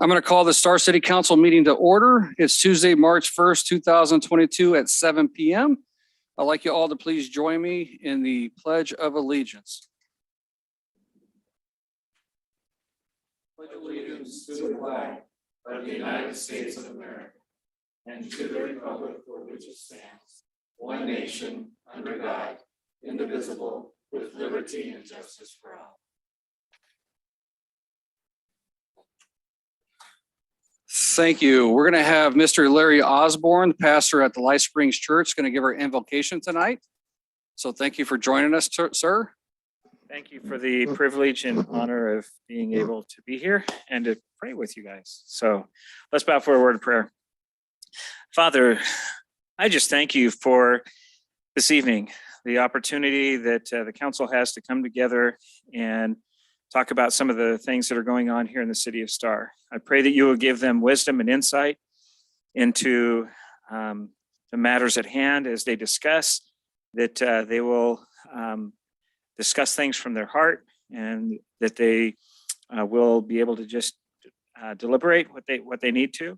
I'm going to call the Star City Council meeting to order. It's Tuesday, March 1st, 2022 at 7 p.m. I'd like you all to please join me in the Pledge of Allegiance. Pledge allegiance to the flag of the United States of America and to the republic for which it stands, one nation, under God, indivisible, with liberty and justice for all. Thank you. We're going to have Mr. Larry Osborne, pastor at the Life Springs Church, going to give our invocation tonight. So thank you for joining us, sir. Thank you for the privilege and honor of being able to be here and to pray with you guys. So let's bow for a word of prayer. Father, I just thank you for this evening, the opportunity that the council has to come together and talk about some of the things that are going on here in the city of Star. I pray that you will give them wisdom and insight into the matters at hand as they discuss, that they will discuss things from their heart, and that they will be able to just deliberate what they need to.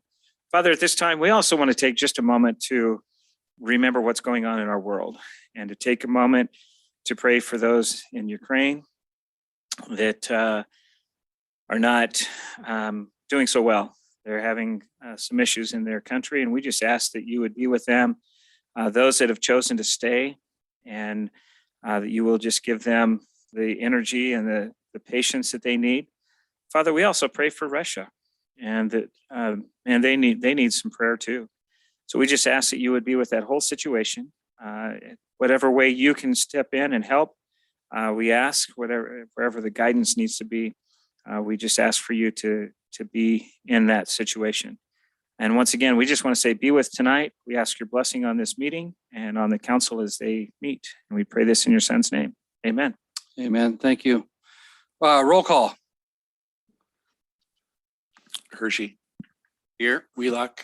Father, at this time, we also want to take just a moment to remember what's going on in our world, and to take a moment to pray for those in Ukraine that are not doing so well. They're having some issues in their country, and we just ask that you would be with them, those that have chosen to stay, and that you will just give them the energy and the patience that they need. Father, we also pray for Russia, and that and they need some prayer too. So we just ask that you would be with that whole situation, whatever way you can step in and help. We ask wherever the guidance needs to be, we just ask for you to be in that situation. And once again, we just want to say, be with tonight. We ask your blessing on this meeting and on the council as they meet. And we pray this in your son's name. Amen. Amen. Thank you. Roll call. Hershey. Here. Hvac.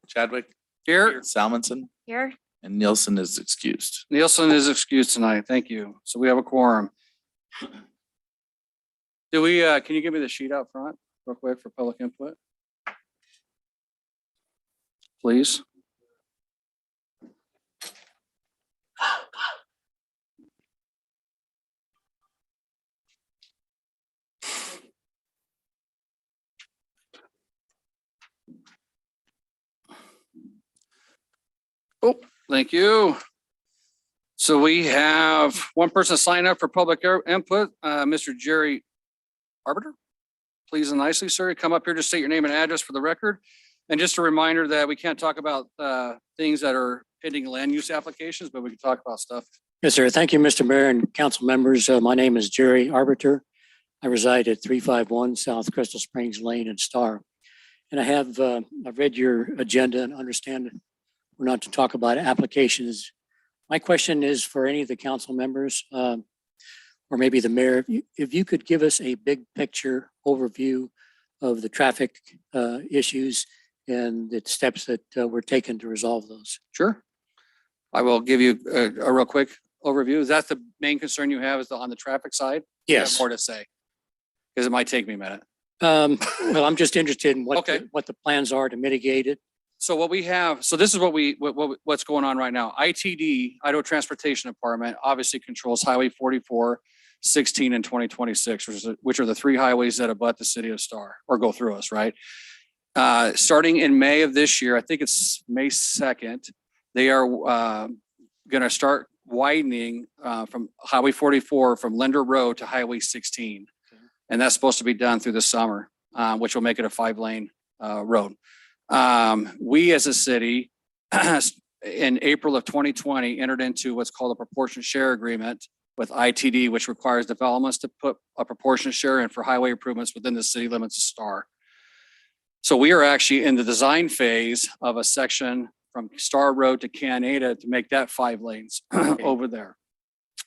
Chadwick. Here. Salmonson. Here. And Nielsen is excused. Nielsen is excused tonight. Thank you. So we have a quorum. Do we, can you give me the sheet out front real quick for public input? Please. Oh, thank you. So we have one person sign up for public input, Mr. Jerry Arbiter. Please and nicely, sir, come up here to state your name and address for the record. And just a reminder that we can't talk about things that are pending land use applications, but we can talk about stuff. Yes, sir. Thank you, Mr. Mayor and council members. My name is Jerry Arbiter. I reside at 351 South Crystal Springs Lane in Star. And I've read your agenda and understand we're not to talk about applications. My question is for any of the council members, or maybe the mayor, if you could give us a big picture overview of the traffic issues and the steps that were taken to resolve those. Sure. I will give you a real quick overview. Is that the main concern you have, is on the traffic side? You have Yes. more to say, because it might take me a minute. Well, I'm just interested in what Okay. what the plans are to mitigate it. So what we have, so this is what's going on right now. ITD, Idaho Transportation Department, obviously controls Highway 44, 16, and 2026, which are the three highways that abut the city of Star or go through us, right? Starting in May of this year, I think it's May 2nd, they are going to start widening from Highway 44 from Linder Road to Highway 16. Okay. And that's supposed to be done through the summer, which will make it a 5-lane road. We as a city in April of 2020 entered into what's called a proportionate share agreement with ITD, which requires developments to put a proportionate share in for highway improvements within the city limits of Star. So we are actually in the design phase of a section from Star Road to Canada to make that 5 lanes over there.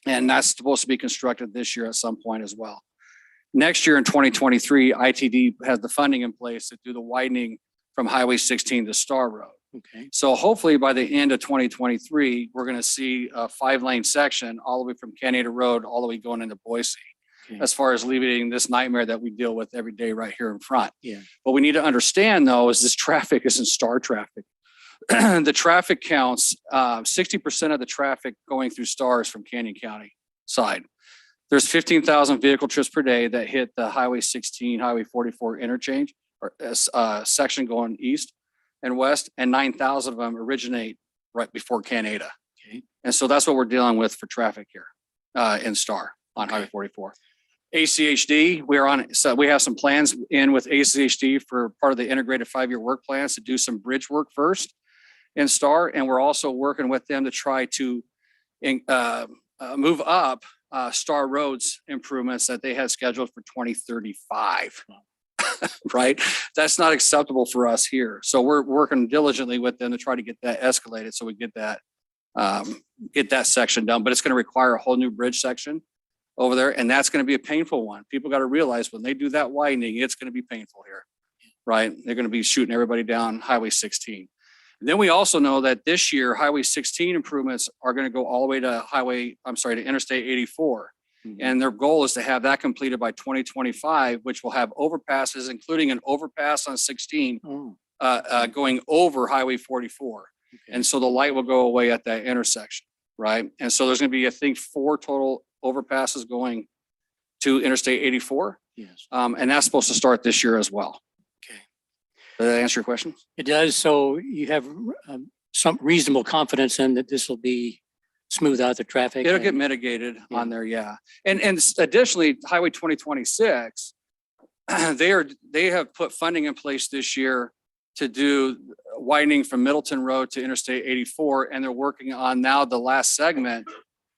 And that's supposed to be constructed this year at some point as well. Next year in 2023, ITD has the funding in place to do the widening from Highway 16 to Star Road. Okay. So hopefully by the end of 2023, we're going to see a 5-lane section all the way from Canada Road, all the way going into Boise. Okay. as far as alleviating this nightmare that we deal with every day right here in front. Yeah. What we need to understand though, is this traffic isn't star traffic. The traffic counts, 60% of the traffic going through Star is from Canyon County side. There's 15,000 vehicle trips per day that hit the Highway 16, Highway 44 interchange or section going east and west, and 9,000 of them originate right before Canada. Okay. And so that's what we're dealing with for traffic here in Star on Highway 44. ACHD, we have some plans in with ACHD for part of the integrated 5-year work plans to do some bridge work first in Star. And we're also working with them to try to move up Star Roads improvements that they had scheduled for 2035. Right? That's not acceptable for us here. So we're working diligently with them to try to get that escalated so we get that section done. But it's going to require a whole new bridge section over there. And that's going to be a painful one. People got to realize when they do that widening, it's going to be painful here. Right? They're going to be shooting everybody down Highway 16. And then we also know that this year, Highway 16 improvements are going to go all the way to Interstate 84. And their goal is to have that completed by 2025, which will have overpasses, including an overpass on 16 going over Highway 44. Okay. And so the light will go away at that intersection, right? And so there's going to be, I think, 4 total overpasses going to Interstate 84. Yes. And that's supposed to start this year as well. Okay. Does that answer your question? It does. So you have some reasonable confidence in that this will be smooth out the traffic. It'll get and- mitigated Yeah. on there, yeah. And additionally, Highway 2026, they have put funding in place this year to do widening from Middleton Road to Interstate 84, and they're working on now the last segment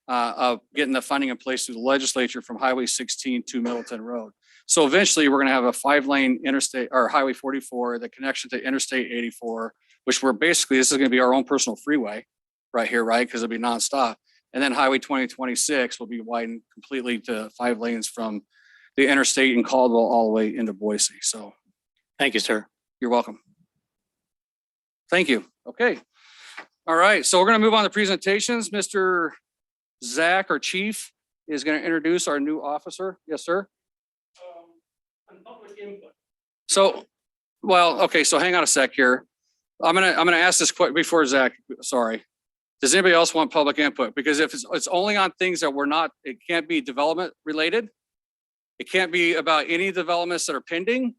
of getting the funding in place through the legislature from Highway 16 to Middleton Road. So eventually, we're going to have a 5-lane interstate or Highway 44, the connection to Interstate 84, which this is going to be our own personal freeway right here, right? Because it'll be nonstop. And then Highway 2026 will be widened completely to 5 lanes from the interstate in Caldwell all the way into Boise. So Thank you, sir. you're welcome. Thank you. Okay. All right. So we're going to move on to presentations. Mr. Zach, our chief, is going to introduce our new officer. Yes, sir. So, well, okay. So hang on a sec here. I'm gonna ask this question before Zach. Sorry. Does anybody else want public input? Because if it's only on things that it can't be development related. It can't be about any developments that are pending.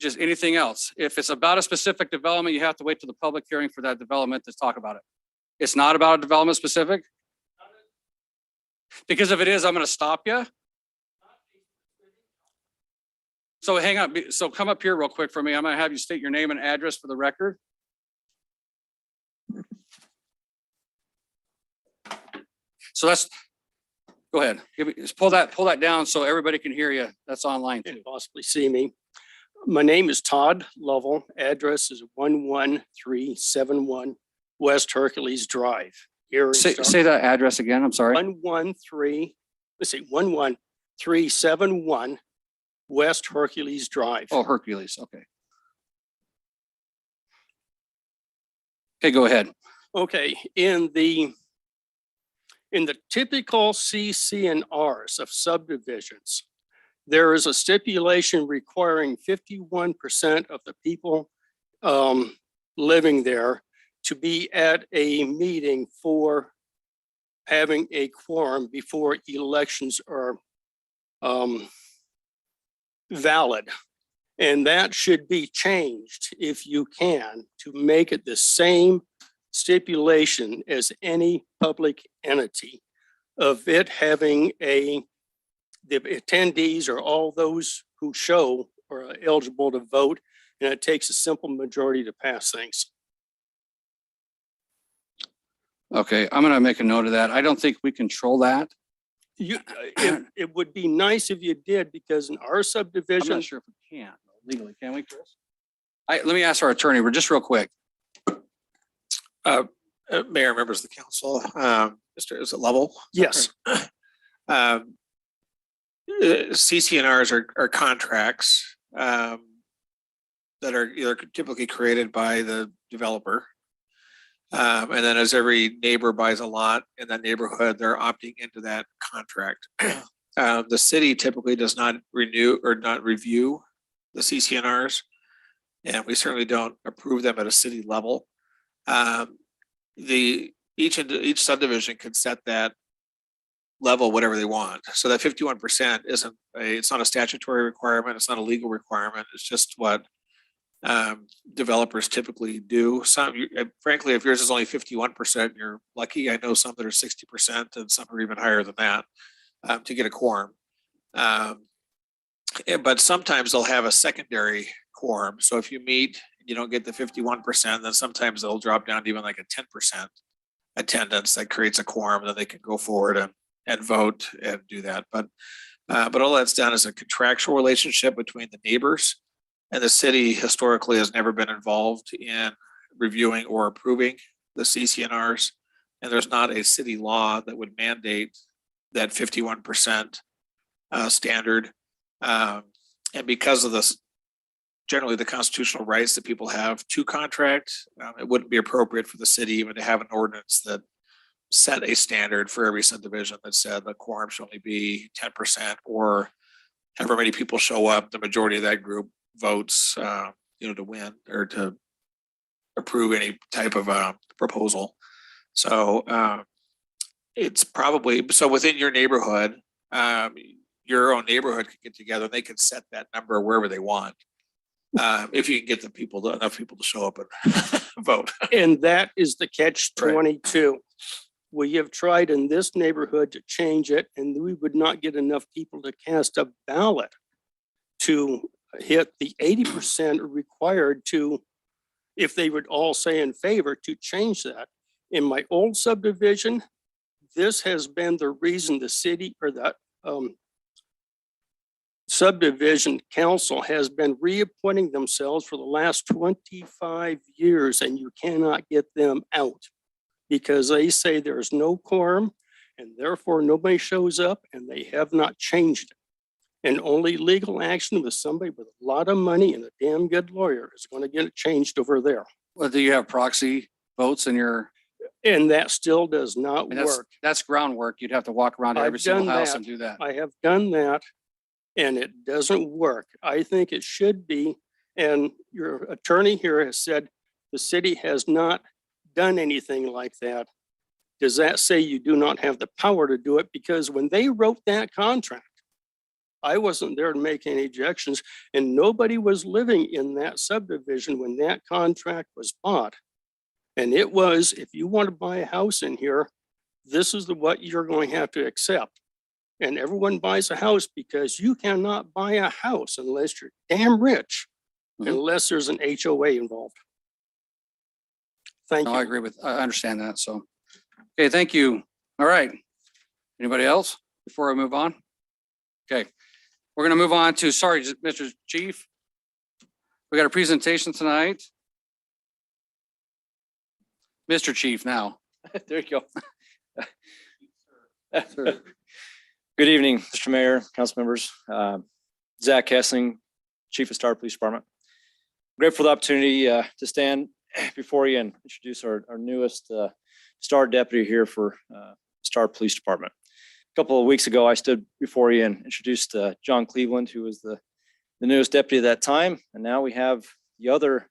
Just anything else. If it's about a specific development, you have to wait till the public hearing for that development to talk about it. It's not about a development specific? Because if it is, I'm going to stop you. So hang on. So come up here real quick for me. I'm going to have you state your name and address for the record. So go ahead. Just pull that down so everybody can hear you. That's online too. Can't possibly see me. My name is Todd Lovell. Address is 11371 West Hercules Drive. Here in Say that address again. I'm sorry. 11371 West Hercules Drive. Oh, Hercules. Okay. Okay, go ahead. Okay, in the typical CC&Rs of subdivisions, there is a stipulation requiring 51% of the people living there to be at a meeting for having a quorum before elections are valid. And that should be changed if you can to make it the same stipulation as any public entity of it having the attendees or all those who show are eligible to vote. And it takes a simple majority to pass things. Okay, I'm going to make a note of that. I don't think we control that. It would be nice if you did, because in our I'm subdivision, not sure if we can legally. Can we, Chris? Let me ask our attorney. We're just real quick. Mayor, members of the council, Mr. Is it Lovell? yes, CCNRs are contracts that are typically created by the developer. And then as every neighbor buys a lot in that neighborhood, they're opting into that contract. The city typically does not renew or not review the CCNRs. And we certainly don't approve them at a city level. Each subdivision can set that level whatever they want. So that 51% it's not a statutory requirement. It's not a legal requirement. It's just what developers typically do. Frankly, if yours is only 51%, you're lucky. I know some that are 60% and some are even higher than that to get a quorum. But sometimes they'll have a secondary quorum. So if you meet, you don't get the 51%, then sometimes they'll drop down to even like a 10% attendance that creates a quorum, then they can go forward and vote and do that. But all that's done is a contractual relationship between the neighbors, and the city historically has never been involved in reviewing or approving the CCNRs. And there's not a city law that would mandate that 51% standard. And because of this, generally the constitutional rights that people have to contract, it wouldn't be appropriate for the city even to have an ordinance that set a standard for every subdivision that said the quorum should only be 10%, or however many people show up, the majority of that group votes, to win or to approve any type of proposal. So it's probably, so within your neighborhood, your own neighborhood could get together and they can set that number wherever they want. If you can get enough people to show up and vote. And that is the catch-22. We have tried in this neighborhood to change it, and we would not get enough people to cast a ballot to hit the 80% required to, if they would all say in favor, to change that. In my old subdivision, this has been the reason the city or the subdivision council has been reappointing themselves for the last 25 years, and you cannot get them out because they say there's no quorum and therefore nobody shows up, and they have not changed it. And only legal action with somebody with a lot of money and a damn good lawyer is going to get it changed over there. Well, do you have proxy votes in your? And that still does not I mean, work. that's groundwork. You'd have to walk around to I've every single done house that. and do that. I have done that, and it doesn't work. I think it should be, and your attorney here has said the city has not done anything like that. Does that say you do not have the power to do it? Because when they wrote that contract, I wasn't there to make any objections, and nobody was living in that subdivision when that contract was bought. And it was, if you want to buy a house in here, this is what you're going to have to accept. And everyone buys a house because you cannot buy a house unless you're damn rich, unless there's an HOA involved. Thank No, you. I agree I understand that. So, okay, thank you. All right. Anybody else before I move on? Okay, we're going to move on to, sorry, Mr. Chief. We got a presentation tonight. Mr. Chief now. There you go. Good evening, Mr. Mayor, council members. Zach Kessling, Chief of Star Police Department. Grateful for the opportunity to stand before you and introduce our newest Star Deputy here for Star Police Department. A couple of weeks ago, I stood before you and introduced John Cleveland, who was the newest deputy at that time. And now we have the other,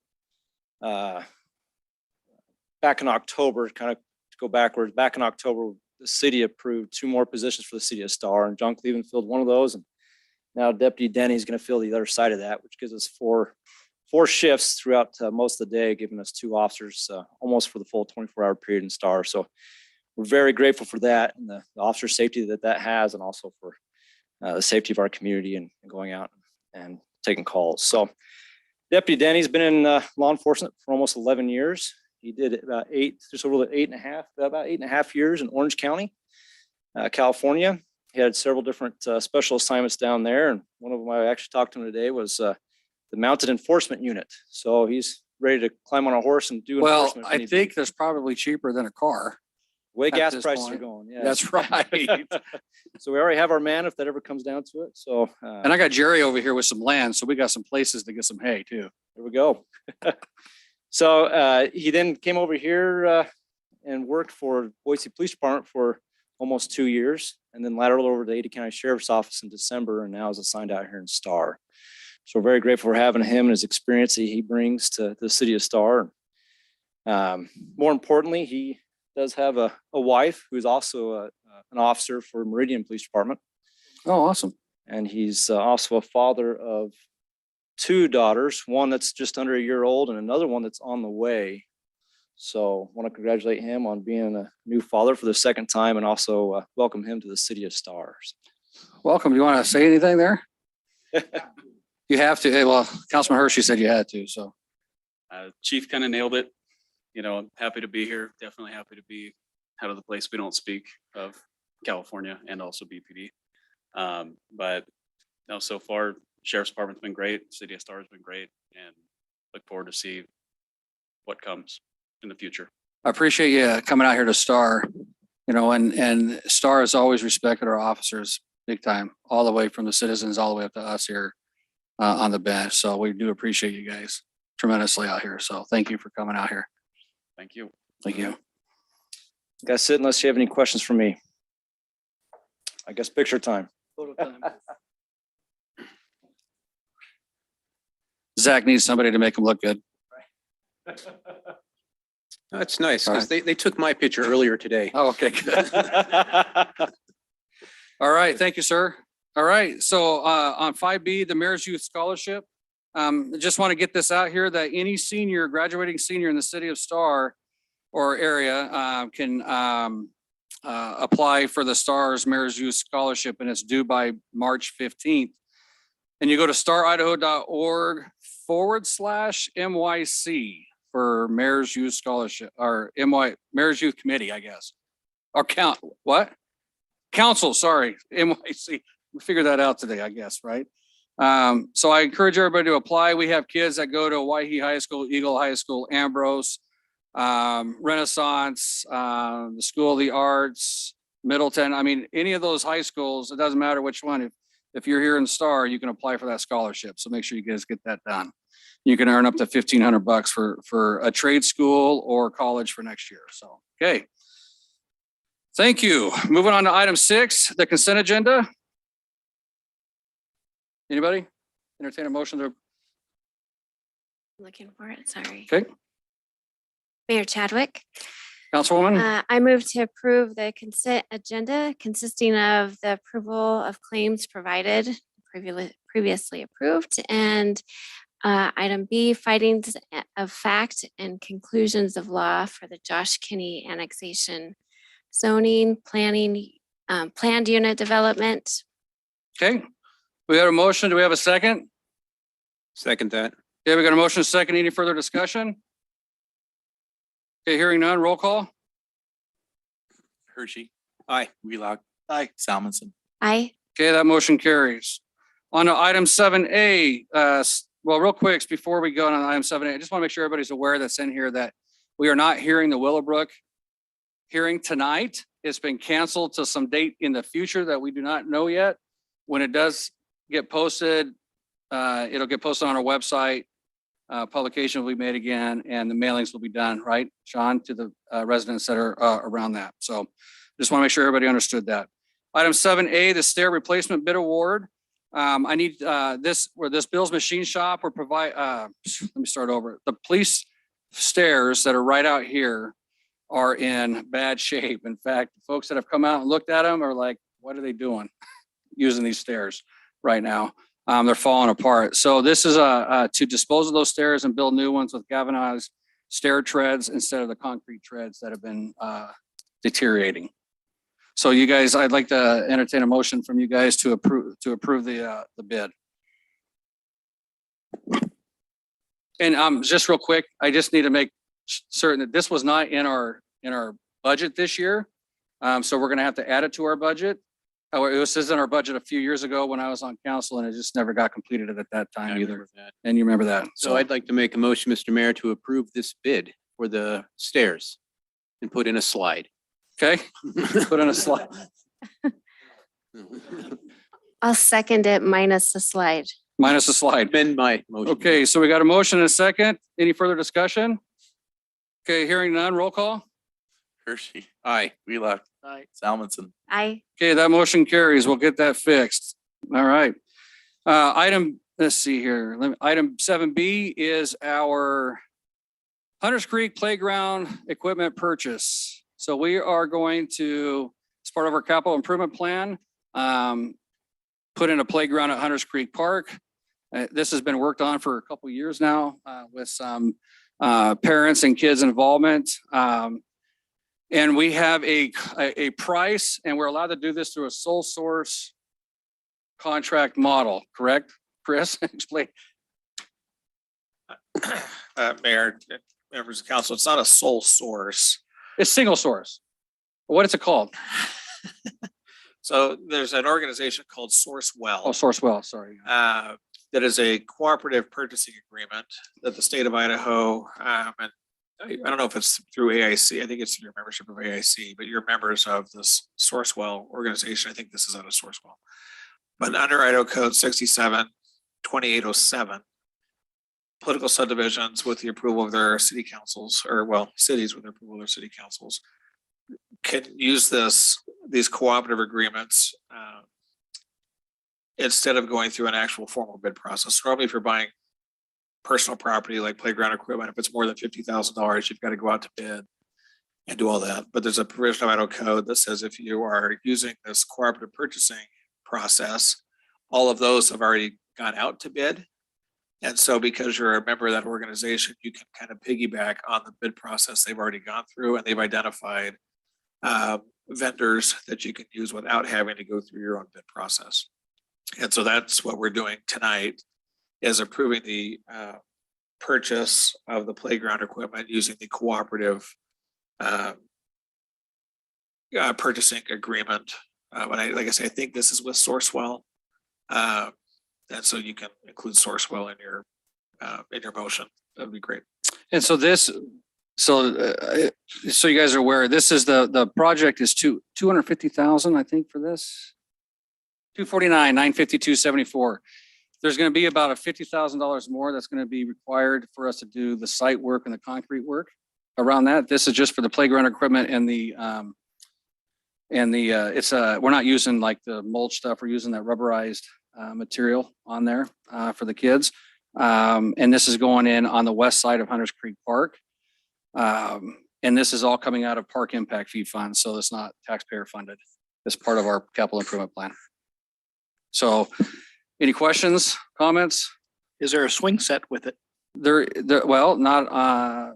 back in October, kind of to go backwards, back in October, the city approved 2 more positions for the city of Star, and John Cleveland filled one of those. And now Deputy Denny is going to fill the other side of that, which gives us four shifts throughout most of the day, giving us 2 officers almost for the full 24-hour period in Star. So we're very grateful for that and the officer safety that has, and also for the safety of our community and going out and taking calls. So Deputy Denny's been in law enforcement for almost 11 years. He did about 8.5 years in Orange County, California. He had several different special assignments down there. And one of them I actually talked to him today was the Mounted Enforcement Unit. So he's ready to climb on a horse and do Well, enforcement. if I need think be. there's probably cheaper than a car. Way at gas this prices point. are going. Yeah, That's right. So we already have our man if that ever comes down to it. So And I got Jerry over here with some land, so we got some places to get some hay too. there we go. So he then came over here and worked for Boise Police Department for almost 2 years. and then lateral over to the Ada County Sheriff's Office in December, and now is assigned out here in Star. So we're very grateful for having him and his experience that he brings to the city of Star. More importantly, he does have a wife who's also an officer for Meridian Police Department. Oh, awesome. And he's also a father of 2 daughters, one that's just under a year old and another one that's on the way. So want to congratulate him on being a new father for the second time, and also welcome him to the city of Stars. Welcome. Do you want to say anything there? You have to. Hey, well, Councilman Hershey said you had to, so. Chief kind of nailed it. You know, I'm happy to be here. Definitely happy to be out of the place we don't speak of, California, and also BPD. But no, so far, Sheriff's Department's been great. City of Star's been great, and look forward to see what comes in the future. I appreciate you coming out here to Star, you know, and Star has always respected our officers big time, all the way from the citizens, all the way up to us here on the bench. So we do appreciate you guys tremendously out here. So thank you for coming out here. Thank you. Thank you. Guys, sit unless you have any questions for me. I guess picture time. Zach needs somebody to make him look good. That's nice, All because they took my picture earlier today. Oh, okay, good. All right, thank you, sir. All right, so on 5B, the Mayor's Youth Scholarship. I just want to get this out here that any senior, graduating senior in the city of Star or area can apply for the Stars Mayor's Youth Scholarship, and it's due by March 15th. And you go to staridaho.org/MYC for Mayor's Youth Scholarship, or Mayor's Youth Committee, I guess. Or Council, sorry, MYC. We figured that out today, I guess, right? So I encourage everybody to apply. We have kids that go to Waihee High School, Eagle High School, Ambrose, Renaissance, the School of the Arts, Middleton. I mean, any of those high schools, it doesn't matter which one. If you're here in Star, you can apply for that scholarship. So make sure you guys get that done. You can earn up to $1,500 for a trade school or college for next year. So, okay. Thank you. Moving on to item 6, the consent agenda. Anybody? Entertain a motion to, Looking for it, sorry. okay, Mayor Chadwick, Councilwoman? I move to approve the consent agenda consisting of the approval of claims provided, previously approved, and item B, findings of fact and conclusions of law for the Josh Kinney annexation, zoning, planning, planned unit development. Okay. We got a motion. Do we have a second? Second that. Okay, we got a motion, second. Any further discussion? Okay, hearing none, roll call. Hershey. Aye. Wheelock. Aye. Salmonson. Aye. Okay, that motion carries. On to item 7A, well, real quick, before we go on item 7A, I just want to make sure everybody's aware that's in here that we are not hearing the Willowbrook hearing tonight. It's been canceled to some date in the future that we do not know yet. When it does get posted, it'll get posted on our website. Publication will be made again, and the mailings will be done, right, Sean, to the residents that are around that. So just want to make sure everybody understood that. Item 7A, the stair replacement bid award. I need this Bill's Machine Shop will provide, let me start over. The police stairs that are right out here are in bad shape. In fact, folks that have come out and looked at them are like, what are they doing using these stairs right now? They're falling apart. So this is to dispose of those stairs and build new ones with galvanized stair treads instead of the concrete treads that have been deteriorating. So you guys, I'd like to entertain a motion from you guys to approve the bid. And just real quick, I just need to make certain that this was not in our budget this year. So we're gonna have to add it to our budget. However, it was in our budget a few years ago when I was on council, and it just never got completed at that time either. And you remember that. So I'd like to make a motion, Mr. Mayor, to approve this bid for the stairs and put in a slide. Okay, put in a slide. I'll second it minus the slide. Minus a slide. Amend my motion. Okay, so we got a motion and a second. Any further discussion? Okay, hearing none, roll call. Hershey. Aye. Wheelock. Salmonson. Aye. Okay, that motion carries. We'll get that fixed. All right. Let's see here. Item 7B is our Hunters Creek Playground Equipment Purchase. So we are going to, as part of our capital improvement plan, put in a playground at Hunters Creek Park. This has been worked on for a couple of years now with some parents and kids involvement. And we have a price, and we're allowed to do this through a sole source contract model, correct? Chris, explain. Mayor, members of council, it's not a sole source. It's single source. What is it called? So there's an organization called Oh, Sourcewell Sourcewell, sorry. that is a cooperative purchasing agreement that the state of Idaho, and I don't know if it's through AIC. I think it's through your membership of AIC, but you're members of this Sourcewell organization. I think this is out of Sourcewell. But under Idaho Code 67-2807, political subdivisions with the approval of their city councils, or well, cities with the approval of their city councils, can use these cooperative agreements instead of going through an actual formal bid process. Normally, if you're buying personal property like playground equipment, if it's more than $50,000, you've got to go out to bid and do all that. But there's a provision of Idaho Code that says if you are using this cooperative purchasing process, all of those have already gone out to bid. And so because you're a member of that organization, you can kind of piggyback on the bid process they've already gone through, and they've identified vendors that you can use without having to go through your own bid process. And so that's what we're doing tonight, is approving the purchase of the playground equipment using the cooperative purchasing agreement. Like I say, I think this is with Sourcewell. And so you can include Sourcewell in your motion. That'd be great. And so so you guys are aware, this is the project is 250,000, I think, for this. 249,952.74. There's going to be about a $50,000 more that's going to be required for us to do the site work and the concrete work around that. This is just for the playground equipment and we're not using like the mulch stuff. We're using that rubberized material on there for the kids. And this is going in on the west side of Hunters Creek Park. And this is all coming out of park impact fee funds. So it's not taxpayer funded. It's part of our capital improvement plan. So any questions, comments? Is there a swing set with it? Well, not,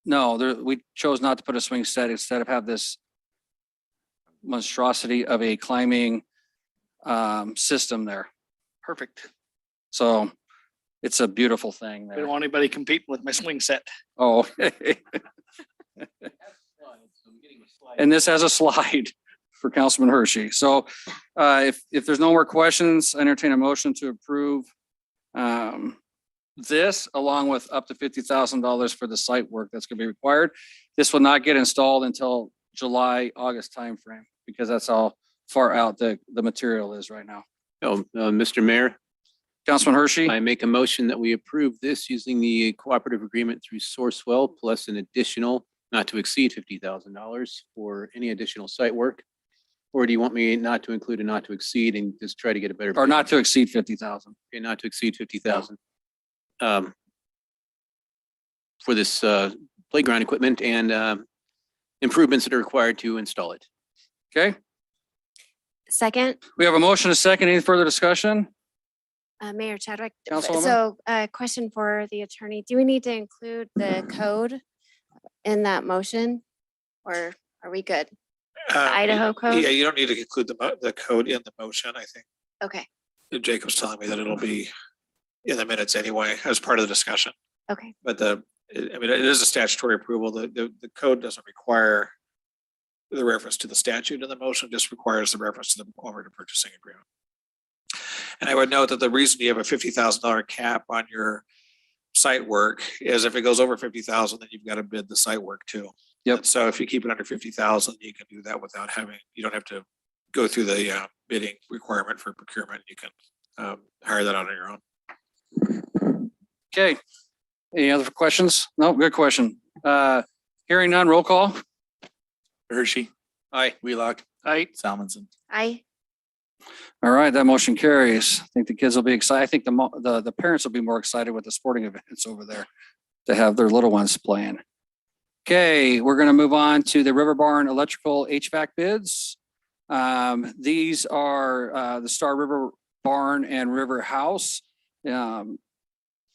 no, we chose not to put a swing set, instead of have this monstrosity of a climbing system there. Perfect. So it's a beautiful thing I there. don't want anybody competing with my swing set. Oh. And this has a slide for Councilman Hershey. So if there's no more questions, I entertain a motion to approve this, along with up to $50,000 for the site work that's going to be required. This will not get installed until July, August timeframe, because that's how far out the material is right now. Mr. Mayor, Councilman Hershey, I make a motion that we approve this using the cooperative agreement through Sourcewell plus an additional not to exceed $50,000 for any additional site work. Or do you want me not to include a not to exceed and just try to get a better? or not to exceed 50,000. Okay, not to exceed 50,000. For this playground equipment and improvements that are required to install it. Okay, Second, we have a motion, a second. Any further discussion? Mayor Chadwick. Councilwoman? So question for the attorney. Do we need to include the code in that motion? Or are we good? Idaho code? Yeah, you don't need to include the code in the motion. I think Okay, Jacob's telling me that it'll be in the minutes anyway, as part of the discussion. okay. But it is a statutory approval. The code doesn't require the reference to the statute in the motion, just requires the reference to the cooperative purchasing agreement. And I would note that the reason you have a $50,000 cap on your site work is if it goes over 50,000, then you've got to bid the site work too. Yep. And so if you keep it under 50,000, you can do that without you don't have to go through the bidding requirement for procurement. You can hire that out on your own. Okay. Any other questions? No, good question. Hearing none, roll call. Hershey, Aye. Wheelock. Aye. Salmonson. Aye. All right, that motion carries. I think the kids will be excited. I think the parents will be more excited with the sporting events over there to have their little ones playing. Okay, we're going to move on to the River Barn electrical HVAC bids. These are the Star River Barn and River House. And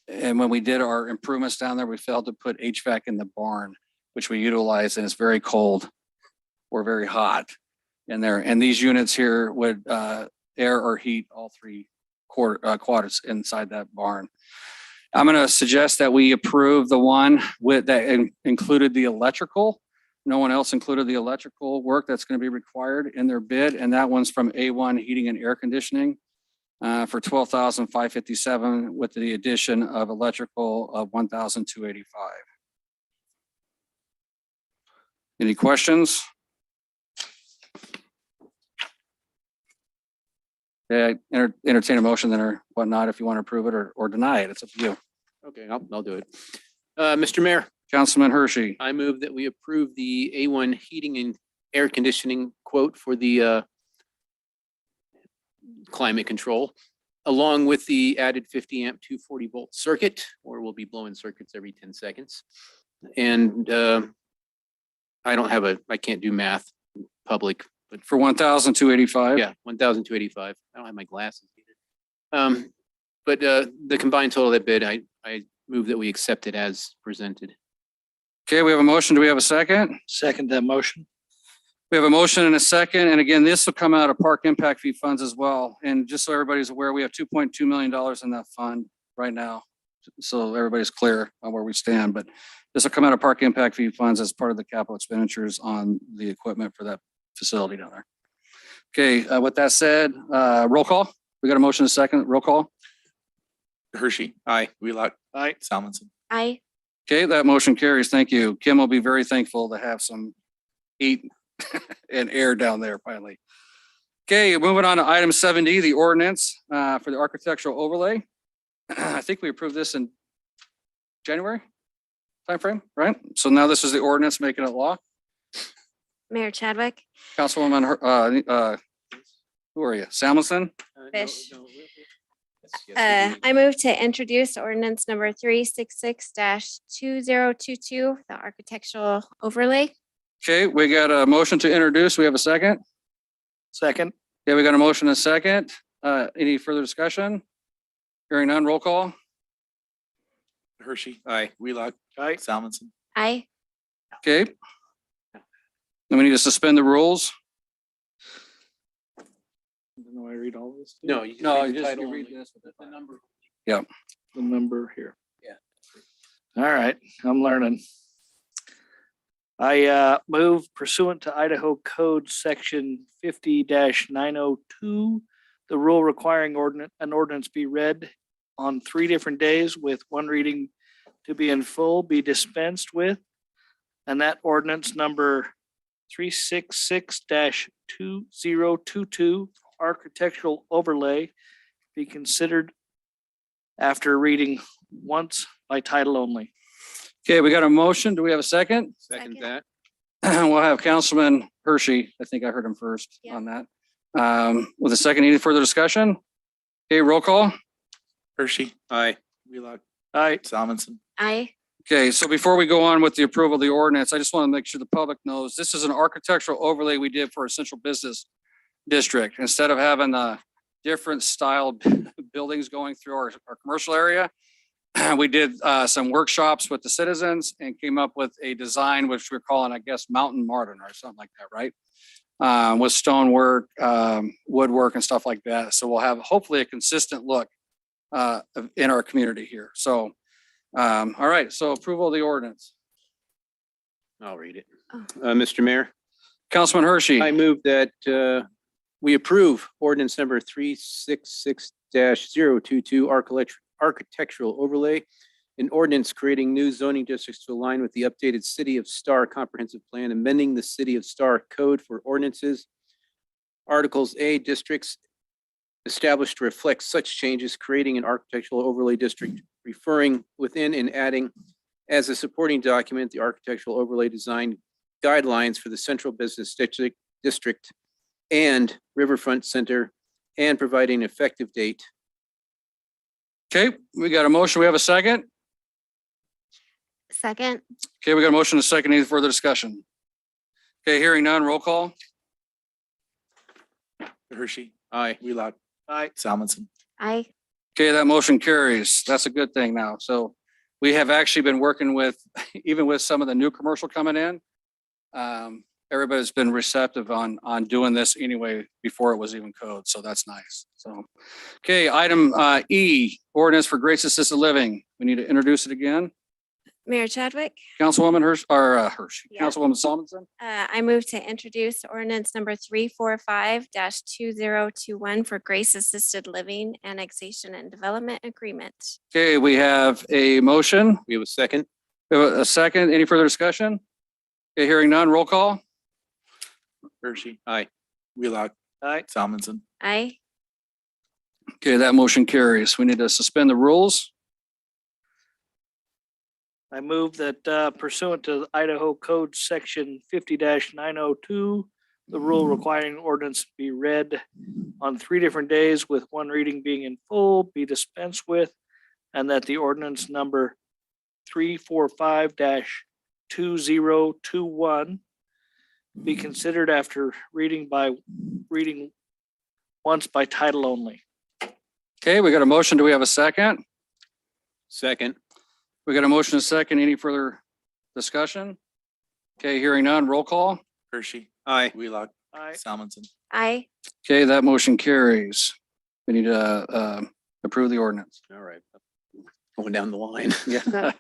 when we did our improvements down there, we failed to put HVAC in the barn, which we utilize, and it's very cold or very hot in there. And these units here would air or heat all three quarters inside that barn. I'm going to suggest that we approve the one with that included the electrical. No one else included the electrical work that's going to be required in their bid, and that one's from A1 Heating and Air Conditioning for $12,557 with the addition of electrical of $1,285. Any questions? Yeah, entertain a motion then or whatnot if you want to approve it or deny it. It's up to you. Okay, I'll do it. Mr. Mayor, Councilman Hershey. I move that we approve the A1 heating and air conditioning quote for the climate control, along with the added 50 amp 240 volt circuit, or we'll be blowing circuits every 10 seconds. And I can't do math in public, but For $1,285. yeah, 1,285. I don't have my glasses either. But the combined total of that bid, I move that we accept it as presented. Okay, we have a motion. Do we have a second? Second that motion. We have a motion and a second. And again, this will come out of park impact fee funds as well. And just so everybody's aware, we have $2.2 million in that fund right now. So everybody's clear on where we stand, but this will come out of park impact fee funds as part of the capital expenditures on the equipment for that facility down there. Okay, with that said, roll call. We got a motion and a second. Roll call. Hershey. Aye. Wheelock. Aye. Salmonson. Aye. Okay, that motion carries. Thank you. Kim will be very thankful to have some heat and air down there finally. Okay, moving on to item 7D, the ordinance for the architectural overlay. I think we approved this in January timeframe, right? So now this is the ordinance making it law. Mayor Chadwick. Councilwoman, who are you? Samuelson? Fish. I move to introduce ordinance number 366-2022, the architectural overlay. Okay, we got a motion to introduce. We have a second. Second. Yeah, we got a motion and a second. Any further discussion? Hearing none, roll call. Hershey. Aye. Wheelock. Aye. Salmonson. Aye. Okay. Then we need to suspend the rules. Do I read all this? No, you No, just you read the just title read only. this with the number. The number here. Yeah. All right, I'm learning. I move pursuant to Idaho Code Section 50-902, the rule requiring an ordinance be read on 3 different days with one reading to be in full be dispensed with. And that ordinance number 366-2022 architectural overlay be considered after reading once by title only. Okay, we got a motion. Do we have a second? Second Second. that. We'll have Councilman Hershey. I think I heard him first Yeah. on that. With a second, any further discussion? Okay, roll call. Hershey. Aye. Wheelock. Aye. Salmonson. Aye. Okay, so before we go on with the approval of the ordinance, I just want to make sure the public knows this is an architectural overlay we did for a central business district. Instead of having different style buildings going through our commercial area, we did some workshops with the citizens and came up with a design which we're calling, I guess, Mountain Modern or something like that, right? With stonework, woodwork and stuff like that. So we'll have hopefully a consistent look in our community here. So, all right, so approval of the ordinance. I'll read it. Oh. Mr. Mayor, Councilman Hershey. I move that we approve ordinance number 366-022 architectural overlay, an ordinance creating new zoning districts to align with the updated City of Star Comprehensive Plan, amending the City of Star Code for ordinances. Articles A, districts established to reflect such changes, creating an architectural overlay district, referring within and adding as a supporting document, the architectural overlay design guidelines for the central business District and Riverfront Center and providing effective date. Okay, we got a motion. We have a second. Second, Okay, we got a motion and a second. Any further discussion? Okay, hearing none, roll call. Hershey. Aye. Wheelock. Aye. Salmonson. aye. Okay, that motion carries. That's a good thing now. So we have actually been working with, even with some of the new commercial coming in. Everybody's been receptive on doing this anyway before it was even code. So that's nice. So, okay, item E, ordinance for Grace Assisted Living. We need to introduce it again. Mayor Chadwick, Councilwoman Hershey, Yeah. Councilwoman Solomonson. I move to introduce ordinance number 345-2021 for Grace Assisted Living Annexation and Development Agreement. Okay, we have a motion. We have a second. We have a second. Any further discussion? Okay, hearing none, roll call. Hershey. Aye. Wheelock. Aye. Salmonson. Aye. Okay, that motion carries. We need to suspend the rules. I move that pursuant to Idaho Code Section 50-902, the rule requiring ordinance be read on 3 different days with 1 reading being in full be dispensed with, and that the ordinance number 345-2021 be considered after reading once by title only. Okay, we got a motion. Do we have a second? Second. We got a motion and a second. Any further discussion? Okay, hearing none, roll call. Hershey. Aye. Wheelock. Aye. Salmonson. Aye. Okay, that motion carries. We need to approve the ordinance. All right. Going down the line. Yeah.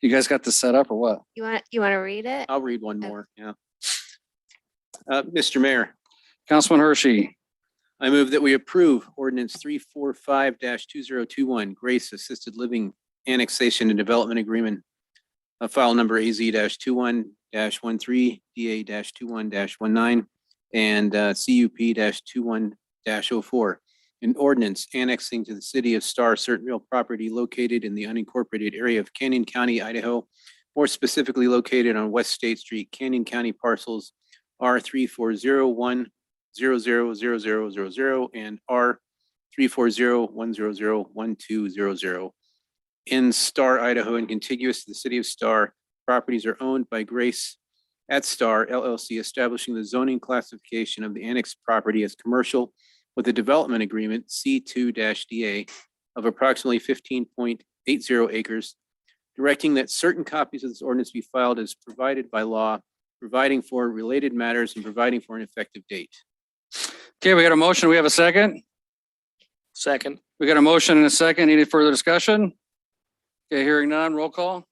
You guys got this set up or what? You want to read it? I'll read one more. Yeah. Mr. Mayor, Councilman Hershey. I move that we approve ordinance 345-2021, Grace Assisted Living Annexation and Development Agreement, file number AZ-21-13, DA-21-19, and CUP-21-04. An ordinance annexing to the city of Star certain real property located in the unincorporated area of Canyon County, Idaho, more specifically located on West State Street, Canyon County parcels R340100000 and R34010001200. In Star, Idaho, and contiguous to the city of Star, properties are owned by Grace at Star LLC, establishing the zoning classification of the annexed property as commercial with a development agreement C2-DA of approximately 15.80 acres, directing that certain copies of this ordinance be filed as provided by law, providing for related matters and providing for an effective date. Okay, we got a motion. We have a second. Second. We got a motion and a second. Any further discussion? Okay, hearing none, roll call.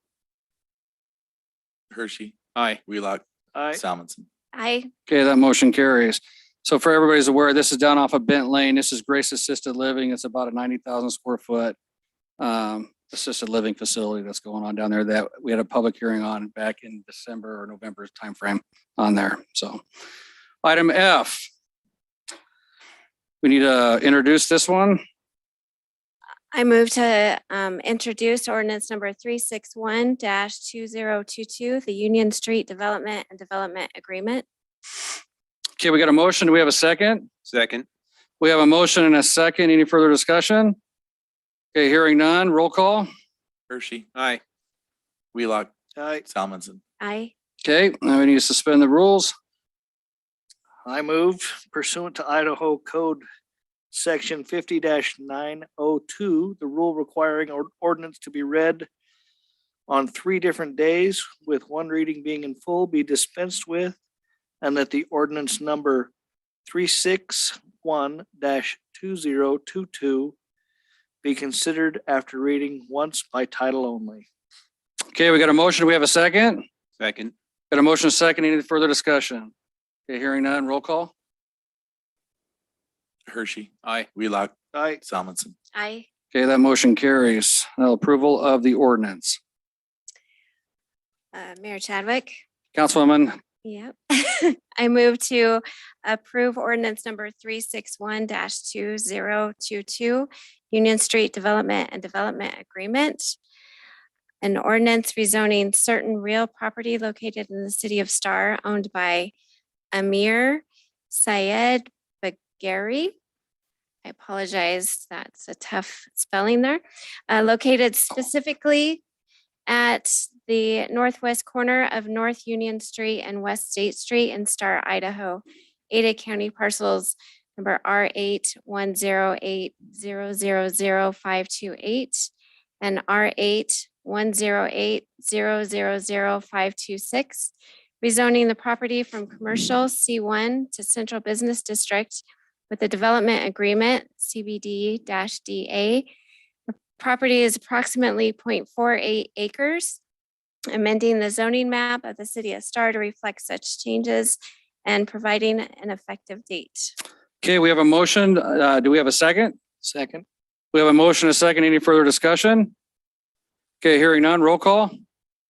Hershey. Aye. Wheelock. Aye. Salmonson. Aye. Okay, that motion carries. So for everybody's aware, this is down off of Bent Lane. This is Grace Assisted Living. It's about a 90,000 square foot assisted living facility that's going on down there that we had a public hearing on back in December or November timeframe on there. So item F. We need to introduce this one. I move to introduce ordinance number 361-2022, the Union Street Development and Development Agreement. Okay, we got a motion. Do we have a second? Second. We have a motion and a second. Any further discussion? Okay, hearing none, roll call. Hershey. Aye. Wheelock. Aye. Salmonson. Aye. Okay, now we need to suspend the rules. I move pursuant to Idaho Code Section 50-902, the rule requiring ordinance to be read on 3 different days with 1 reading being in full be dispensed with, and that the ordinance number 361-2022 be considered after reading once by title only. Okay, we got a motion. Do we have a second? Second. Got a motion, and a second. Any further discussion? Okay, hearing none, roll call. Hershey. Aye. Wheelock. Aye. Salmonson. Aye. Okay, that motion carries. Now approval of the ordinance. Mayor Chadwick. Councilwoman, Yep. I move to approve ordinance number 361-2022, Union Street Development and Development Agreement. An ordinance rezoning certain real property located in the city of Star owned by Amir Syed Bagheri. I apologize, that's a tough spelling there. Located specifically at the northwest corner of North Union Street and West State Street in Star, Idaho. Ada County parcels number R8-108-000-528 and R8-108-000-526. Rezoning the property from commercial C1 to central business district with a development agreement CBD-DA. The property is approximately 0.48 acres. Amending the zoning map of the city of Star to reflect such changes and providing an effective date. Okay, we have a motion. Do we have a second? Second. We have a motion, a second. Any further discussion? Okay, hearing none, roll call.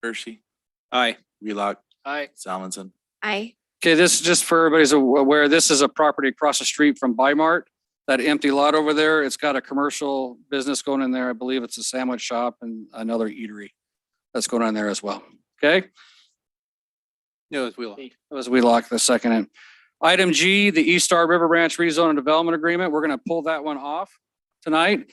Hershey, Aye. Wheelock, Aye. Salmonson. Aye. Okay, this is just for everybody's aware, this is a property across the street from Bimart. That empty lot over there, it's got a commercial business going in there. I believe it's a sandwich shop and another eatery that's going on there as well. Okay? No, it's Wheelock. As we lock the second in. Item G, the East Star River Branch Rezone and Development Agreement. We're going to pull that one off tonight.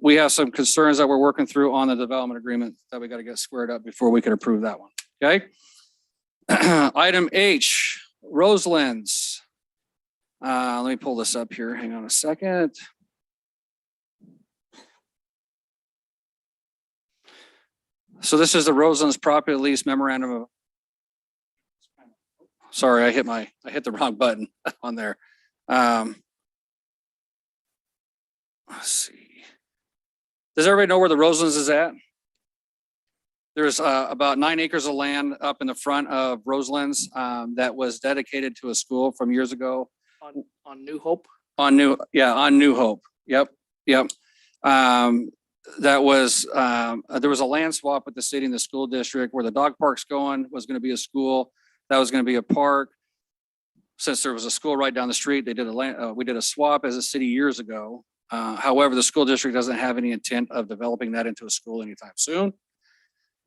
We have some concerns that we're working through on the development agreement that we got to get squared up before we can approve that one. Okay? Item H, Roseland's. Let me pull this up here. Hang on a second. So this is the Roseland's property lease memorandum of. Sorry, I hit the wrong button on there. Let's see. Does everybody know where the Roselands is at? There's about 9 acres of land up in the front of Roseland's that was dedicated to a school from years ago. On New Hope. On New Hope. Yep. That was, there was a land swap with the city and the school district where the dog park's going, was going to be a school. That was going to be a park. Since there was a school right down the street, they did we did a swap as a city years ago. However, the school district doesn't have any intent of developing that into a school anytime soon.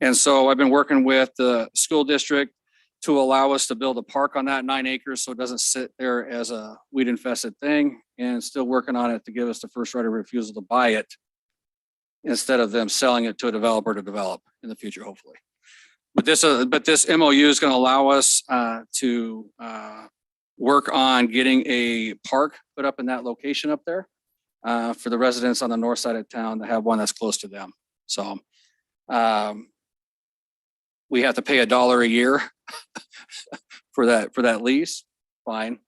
And so I've been working with the school district to allow us to build a park on that 9 acres so it doesn't sit there as a weed infested thing, and still working on it to give us the first right of refusal to buy it instead of them selling it to a developer to develop in the future, hopefully. But this MOU is going to allow us to work on getting a park put up in that location up there for the residents on the north side of town to have one that's close to them. So we have to pay $1 a year for that lease. Fine.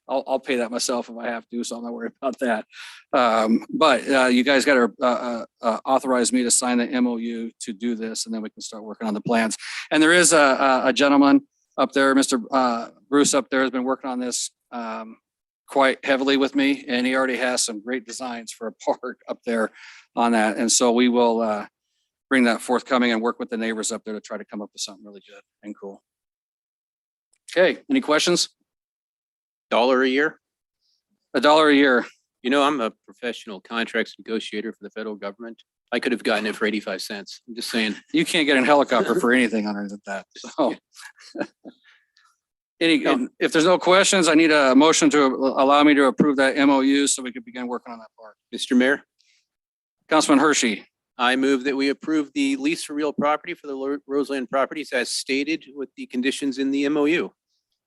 I'll pay that myself if I have to, so I'm not worried about that. But you guys got to authorize me to sign the MOU to do this, and then we can start working on the plans. And there is a gentleman up there, Mr. Bruce up there, has been working on this quite heavily with me, and he already has some great designs for a park up there on that. And so we will bring that forthcoming and work with the neighbors up there to try to come up with something really good and cool. Okay, any questions? $1 a year? $1 a year. You know, I'm a professional contracts negotiator for the federal government. I could have gotten it for 85 cents. I'm just saying. You can't get a helicopter for anything underneath that. So. If there's no questions, I need a motion to allow me to approve that MOU so we can begin working on that park. Mr. Mayor, Councilman Hershey. I move that we approve the lease for real property for the Roseland properties as stated with the conditions in the MOU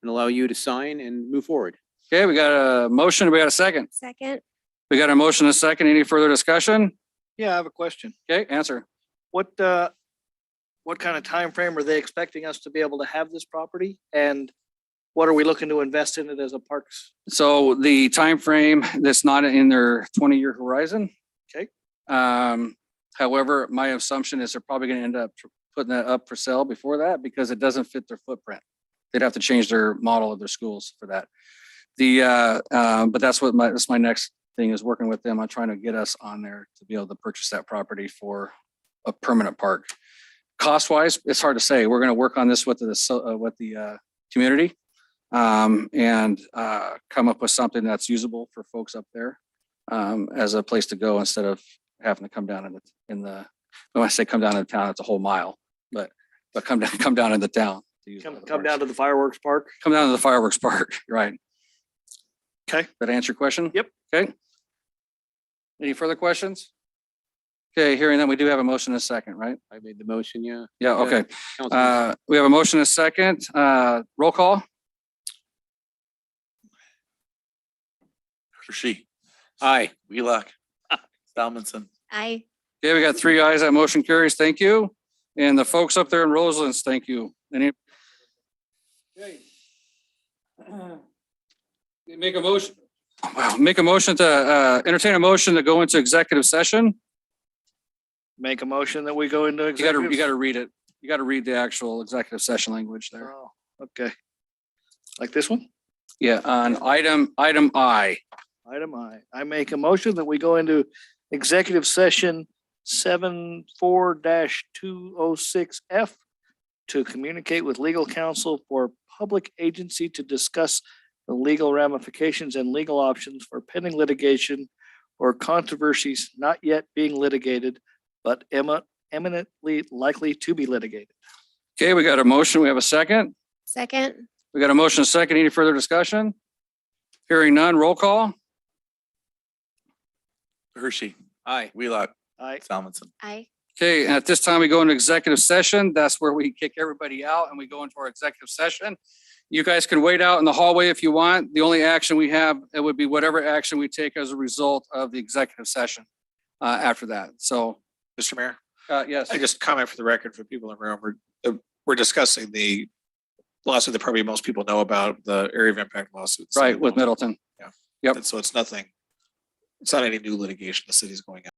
and allow you to sign and move forward. Okay, we got a motion. We got a second. Second. We got a motion, and a second. Any further discussion? Yeah, I have a question. Okay, answer. What kind of time frame are they expecting us to be able to have this property? And what are we looking to invest in it as a parks? So the time frame that's not in their 20-year horizon. Okay. However, my assumption is they're probably going to end up putting that up for sale before that because it doesn't fit their footprint. They'd have to change their model of their schools for that. But that's my next thing is working with them on trying to get us on there to be able to purchase that property for a permanent park. Cost wise, it's hard to say. We're going to work on this with the community and come up with something that's usable for folks up there as a place to go instead of having to come down when I say come down to town, it's a whole mile, but come down into town. Come down to the fireworks park. Come down to the fireworks park, right? Okay. That answer your question? Yep. Okay. Any further questions? Okay, hearing that, we do have a motion and a second, right? I made the motion, yeah. Yeah, okay. Councilman- We have a motion and a second. Roll call? Hershey, Aye. Wheelock, Salmonson, Aye. Okay, we got 3 ayes. That motion carries. Thank you. And the folks up there in Roseland, thank you. Any? Okay. Make a motion. Wow, make a motion to entertain a motion to go into executive session. Make a motion that we go into You executive. gotta read it. You gotta read the actual executive session language there. Oh, okay. Like this one? Yeah, on item I. Item I. I make a motion that we go into executive session 74-206F to communicate with legal counsel for public agency to discuss the legal ramifications and legal options for pending litigation or controversies not yet being litigated, but eminently likely to be litigated. Okay, we got a motion. We have a second. Second. We got a motion, a second. Any further discussion? Hearing none, roll call. Hershey, Aye. Wheelock, Aye. Salmonson. Aye. Okay, and at this time, we go into executive session. That's where we kick everybody out and we go into our executive session. You guys can wait out in the hallway if you want. The only action we have, it would be whatever action we take as a result of the executive session after that. So, Mr. Mayor, yes. I just comment for the record for people in the room, we're discussing the lawsuit that probably most people know about, the area of impact lawsuit. Right, with Middleton. Yeah. Yep. And so it's nothing, it's not any new litigation the city's going